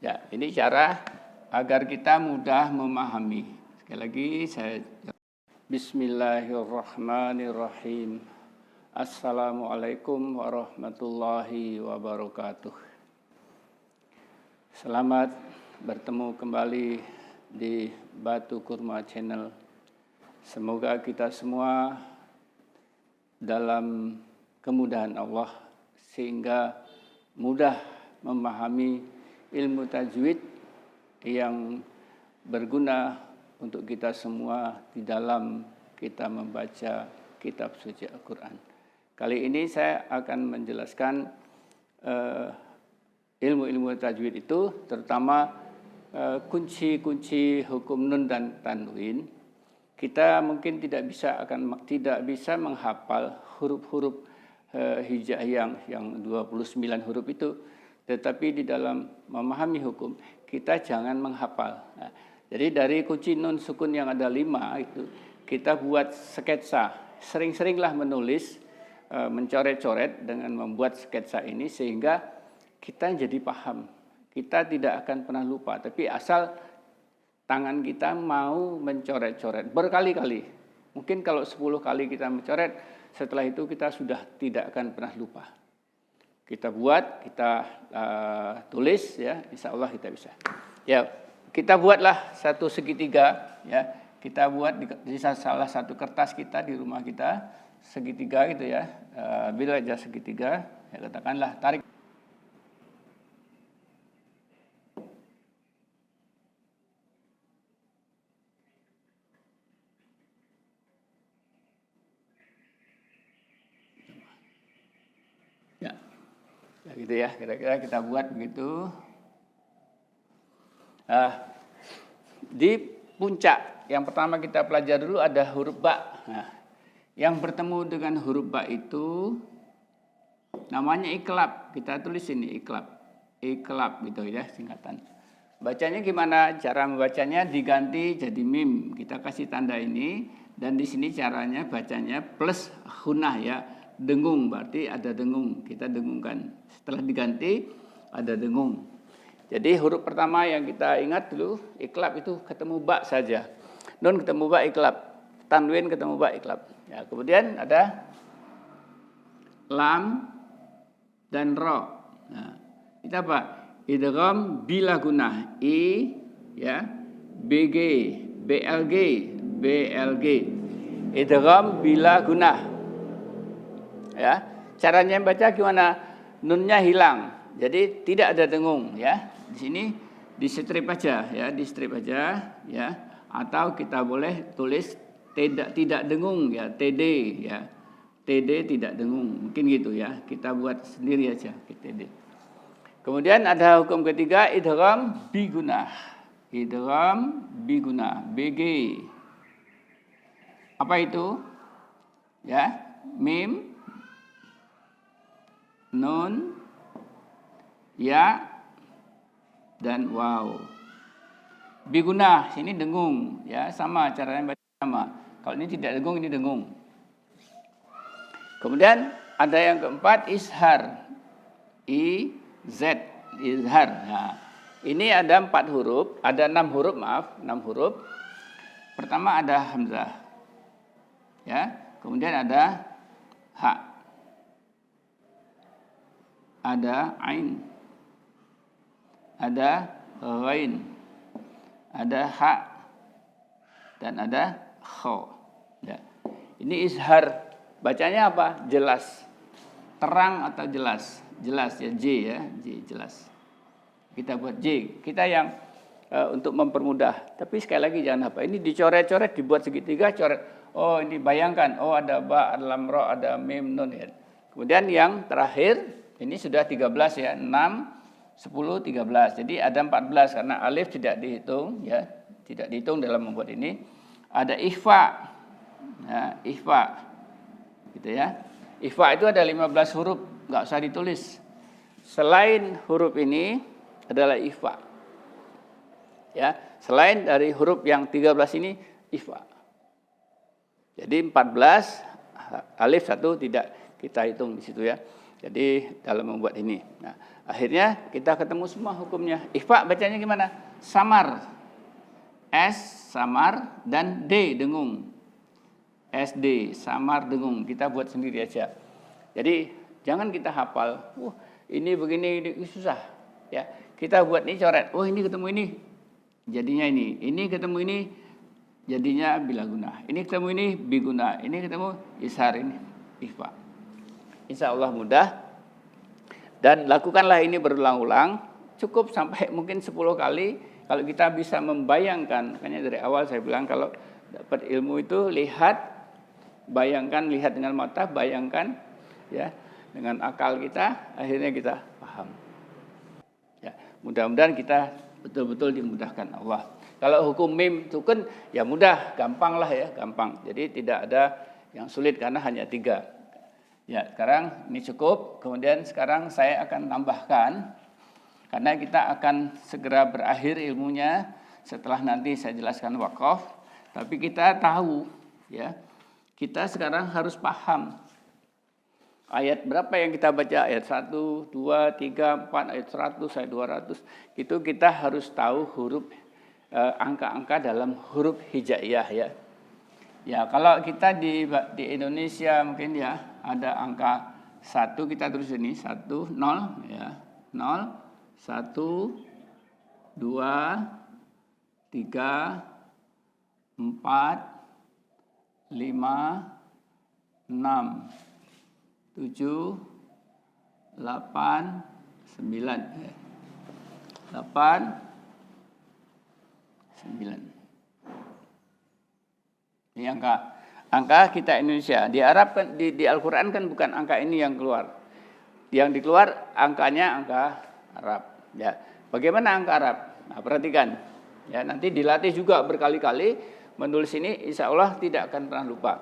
Ya, ini cara agar kita mudah memahami. Sekali lagi saya Bismillahirrahmanirrahim. Assalamualaikum warahmatullahi wabarakatuh. Selamat bertemu kembali di Batu Kurma Channel. Semoga kita semua dalam kemudahan Allah sehingga mudah memahami ilmu tajwid yang berguna untuk kita semua di dalam kita membaca kitab suci Al-Quran. Kali ini saya akan menjelaskan ilmu-ilmu tajwid itu, terutama kunci-kunci hukum nun dan tanwin. Kita mungkin tidak bisa menghafal huruf-huruf hijaiyah yang 29 huruf itu, tetapi di dalam memahami hukum kita jangan menghafal. Nah, jadi dari kunci nun sukun yang ada 5 itu kita buat sketsa. Sering-seringlah menulis, mencoret-coret dengan membuat sketsa ini sehingga kita jadi paham. Kita tidak akan pernah lupa, tapi asal tangan kita mau mencoret-coret berkali-kali. Mungkin kalau 10 kali kita mencoret, setelah itu kita sudah tidak akan pernah lupa. Kita buat, kita tulis, ya, insya Allah kita bisa. Ya, kita buatlah satu segitiga, ya. Kita buat di salah satu kertas kita di rumah kita segitiga gitu ya. Bila aja segitiga, ya katakanlah tarik. Ya gitu ya, kira-kira kita buat begitu. Di puncak yang pertama kita pelajari dulu ada huruf ba. Nah, yang bertemu dengan huruf ba itu namanya iklab. Kita tulis ini iklab. Iklab gitu ya singkatan. Bacanya gimana? Cara membacanya diganti jadi mim. Kita kasih tanda ini dan di sini caranya bacanya plus hunah ya. Dengung, berarti ada dengung, kita dengungkan. Setelah diganti ada dengung. Jadi huruf pertama yang kita ingat dulu, iklab itu ketemu ba saja. Nun ketemu ba iklab, tanwin ketemu ba iklab. Ya, kemudian ada lam dan ro. Nah, itu apa? Idgham bila gunah, i ya, bg, blg, blg. Idgham bila gunah. Ya, caranya baca gimana? Nunnya hilang, jadi tidak ada dengung ya. Di sini di strip aja ya, di strip aja ya. Atau kita boleh tulis tidak dengung ya, td ya. Td tidak dengung, mungkin gitu ya. Kita buat sendiri aja td. Kemudian ada hukum ketiga idgham bigunah. Idgham bigunah, bg. Apa itu? Ya, mim, nun, ya, dan waw. Bigunah, sini dengung, ya sama caranya baca sama. Kalau ini tidak dengung, ini dengung. Kemudian ada yang keempat ishar, i, z, izhar. Nah, ini ada 4 huruf, ada 6 huruf, maaf, 6 huruf. Pertama ada hamzah, ya. Kemudian ada ha. Ada ain, ada ghain, ada ha, dan ada kho. Ya. Ini izhar, bacanya apa? Jelas, terang atau jelas? Jelas ya, J ya, J jelas. Kita buat J, kita yang untuk mempermudah. Tapi sekali lagi jangan apa, ini dicoret-coret, dibuat segitiga, coret. Oh ini bayangkan, oh ada ba, ada lam, ro, ada mim, nun ya. Kemudian yang terakhir, ini sudah 13 ya, 6, 10, 13. Jadi ada 14 karena alif tidak dihitung ya, tidak dihitung dalam membuat ini. Ada ikhfa. Ya, ikhfa. Gitu ya. Ikhfa itu ada 15 huruf, enggak usah ditulis. Selain huruf ini adalah ikhfa. Ya, selain dari huruf yang 13 ini ikhfa. Jadi 14 alif 1 tidak kita hitung di situ ya. Jadi dalam membuat ini. Nah, Akhirnya kita ketemu semua hukumnya. Ikhfa bacanya gimana? Samar. S samar dan D dengung. SD samar dengung. Kita buat sendiri aja. Jadi jangan kita hafal. Ini begini ini susah. Ya, kita buat ini coret. Ini ketemu ini. Jadinya ini. Ini ketemu ini. Jadinya bilaguna. Ini ketemu ini biguna. Ini ketemu ishar ini ikhfa. Insya Allah mudah. Dan lakukanlah ini berulang-ulang. Cukup sampai mungkin 10 kali. Kalau kita bisa membayangkan, makanya dari awal saya bilang kalau dapat ilmu itu lihat, bayangkan, lihat dengan mata, bayangkan, ya, dengan akal kita, akhirnya kita paham. Ya, mudah-mudahan kita betul-betul dimudahkan Allah. Kalau hukum mim sukun, ya mudah, gampang lah ya, gampang. Jadi tidak ada yang sulit karena hanya 3. Ya, sekarang ini cukup. Kemudian sekarang saya akan tambahkan. Karena kita akan segera berakhir ilmunya setelah nanti saya jelaskan wakaf. Tapi kita tahu, ya, kita sekarang harus paham ayat berapa yang kita baca, ayat 1, 2, 3, 4, ayat 100, ayat 200. Itu kita harus tahu huruf, angka-angka dalam huruf hijaiyah ya. Ya, kalau kita di Indonesia mungkin ya ada angka 1, kita tulis ini 1, 0 ya, 0. 1, 2, 3, 4, 5, 6, 7, 8, 9. 8, 9. Ini angka kita Indonesia. Di Arab kan, di Al-Quran kan bukan angka ini yang keluar. Yang dikeluar angkanya angka Arab. Ya, bagaimana angka Arab? Nah, perhatikan. Ya, nanti dilatih juga berkali-kali menulis ini, insya Allah tidak akan pernah lupa.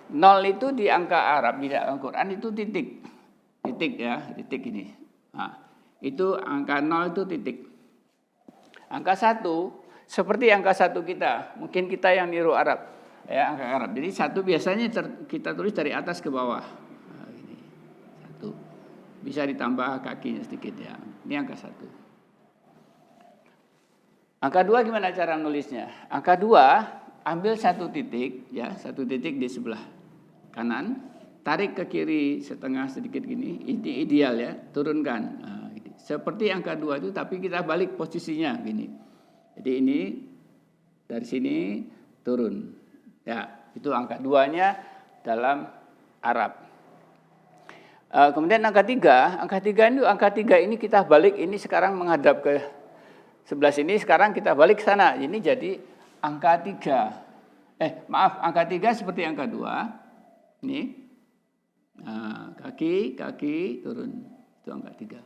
0 itu di angka Arab di Al-Quran itu titik. Titik ya, titik ini. Nah, itu angka 0 itu titik. Angka 1 seperti angka 1 kita. Mungkin kita yang niru Arab. Ya, angka Arab. Jadi 1 biasanya kita tulis dari atas ke bawah. Nah, ini. 1. Bisa ditambah kakinya sedikit ya. Ini angka 1. Angka 2 gimana cara nulisnya? Angka 2 ambil 1 titik ya, 1 titik di sebelah kanan, tarik ke kiri setengah sedikit gini, ini ideal ya, turunkan. Nah, seperti angka 2 itu tapi kita balik posisinya gini. Jadi ini dari sini turun. Ya, itu angka 2-nya dalam Arab. Kemudian angka 3 itu angka 3 ini kita balik, ini sekarang menghadap ke sebelah sini, sekarang kita balik ke sana. Ini jadi angka 3. Angka 3 seperti angka 2. Ini. Nah, kaki turun. Itu angka 3.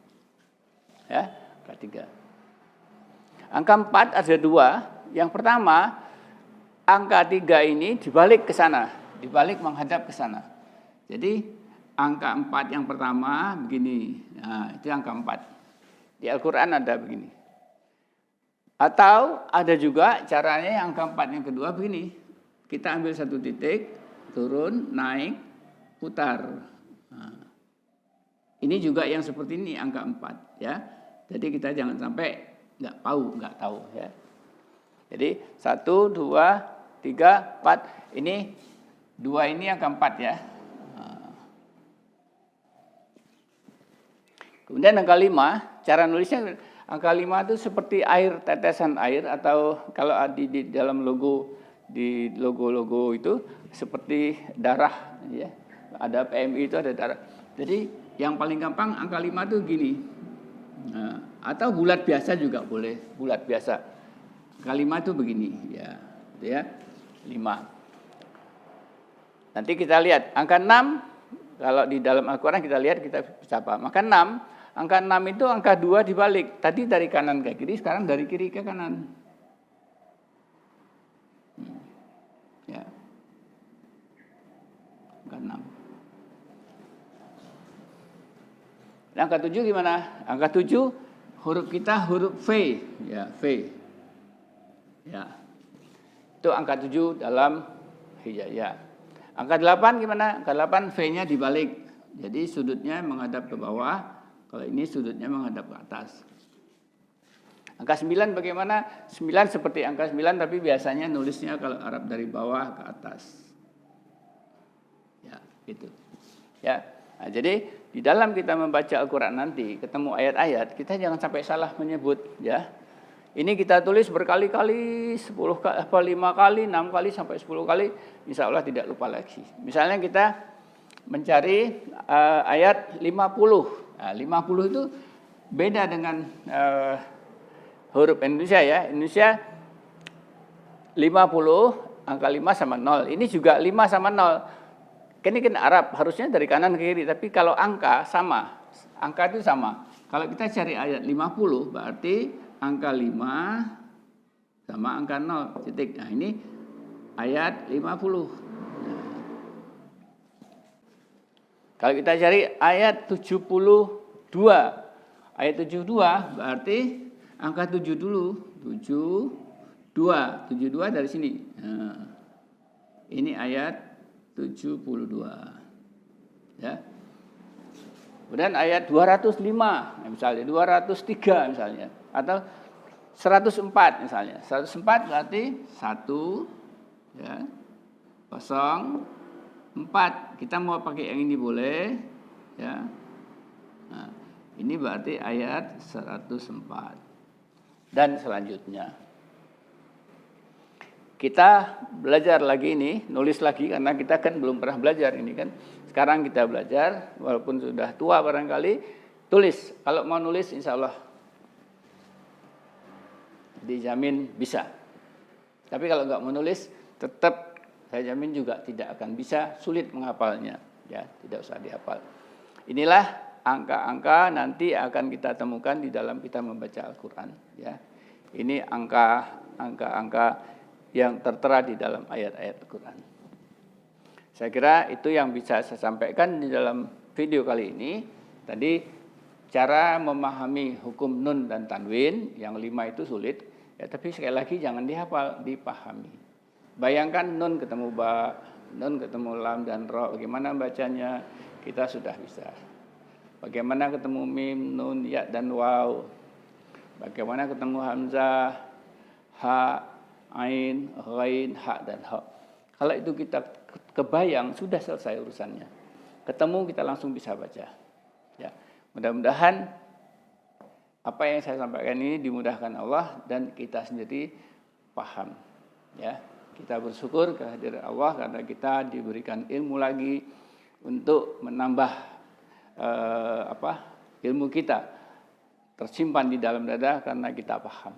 Ya, angka 3. Angka 4 ada 2. Yang pertama, angka 3 ini dibalik ke sana, dibalik menghadap ke sana. Jadi angka 4 yang pertama begini. Nah, itu angka 4. Di Al-Quran ada begini. Atau ada juga caranya yang angka 4 yang kedua begini. Kita ambil 1 titik, turun, naik, putar. Nah, ini juga yang seperti ini angka 4 ya. Jadi kita jangan sampai nggak tahu ya. Jadi 1, 2, 3, 4. Ini 2 ini angka 4 ya. Kemudian angka 5, cara nulisnya angka 5 itu seperti air, tetesan air, atau kalau di dalam logo, di logo-logo itu seperti darah ya. Ada PMI itu ada darah. Jadi yang paling gampang angka 5 itu gini. Nah, atau bulat biasa juga boleh, bulat biasa. Angka 5 itu begini ya. Gitu ya. 5. Nanti kita lihat angka 6, kalau di dalam Al-Quran kita lihat, kita bisa apa? Maka 6, angka 6 itu angka 2 dibalik. Tadi dari kanan ke kiri, sekarang dari kiri ke kanan. Ya. Angka 6. Dan angka 7 gimana? Angka 7 huruf kita huruf V, ya, V. Ya. Itu angka 7 dalam hijaiyah. Angka 8 gimana? Angka 8 V-nya dibalik. Jadi sudutnya menghadap ke bawah. Kalau ini sudutnya menghadap ke atas. Angka 9 bagaimana? 9 seperti angka 9 tapi biasanya nulisnya kalau Arab dari bawah ke atas. Ya, gitu. Ya. Nah, jadi di dalam kita membaca Al-Qur'an nanti ketemu ayat-ayat, kita jangan sampai salah menyebut, ya. Ini kita tulis berkali-kali, 5 kali, 6 kali sampai 10 kali, insya Allah tidak lupa lagi. Misalnya kita mencari ayat 50. Nah, 50 itu beda dengan huruf Indonesia, ya. Indonesia 50, angka 5 sama 0. Ini juga 5 sama 0. Ini kan Arab, harusnya dari kanan ke kiri. Tapi kalau angka sama, angka itu sama. Kalau kita cari ayat 50, berarti angka 5 sama angka 0, titik. Nah, ini ayat 50. Nah. Kalau kita cari ayat 72. Ayat 72 berarti angka 7 dulu. 72 dari sini. Nah, ini ayat 72. Ya. Kemudian ayat 205, misalnya 203 misalnya, atau 104 misalnya. 104 berarti 1, ya, 04. Kita mau pakai yang ini boleh, ya. Nah, ini berarti ayat 104. Dan selanjutnya kita belajar lagi ini, nulis lagi karena kita kan belum pernah belajar ini kan. Sekarang kita belajar, walaupun sudah tua barangkali, tulis. Kalau mau nulis insya Allah dijamin bisa. Tapi kalau nggak mau nulis, tetap saya jamin juga tidak akan bisa, sulit menghafalnya. Ya, tidak usah dihafal. Inilah angka-angka nanti akan kita temukan di dalam kita membaca Al-Quran. Ya, ini angka-angka yang tertera di dalam ayat-ayat Al-Quran. Saya kira itu yang bisa saya sampaikan di dalam video kali ini. Tadi cara memahami hukum nun dan tanwin, yang 5 itu sulit. Ya, tapi sekali lagi jangan dihafal, dipahami. Bayangkan nun ketemu ba, nun ketemu lam dan ro, bagaimana bacanya kita sudah bisa. Bagaimana ketemu mim, nun, ya dan waw. Bagaimana ketemu hamzah, ha, ain, ghain, ha dan ha. Kalau itu kita kebayang, sudah selesai urusannya. Ketemu kita langsung bisa baca. Ya, mudah-mudahan apa yang saya sampaikan ini dimudahkan Allah dan kita sendiri paham. Ya, kita bersyukur kehadiran Allah karena kita diberikan ilmu lagi untuk menambah ilmu kita tersimpan di dalam dada karena kita paham.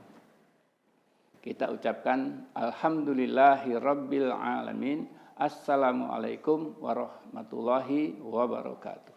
Kita ucapkan alhamdulillahi rabbil alamin. Assalamualaikum warahmatullahi wabarakatuh.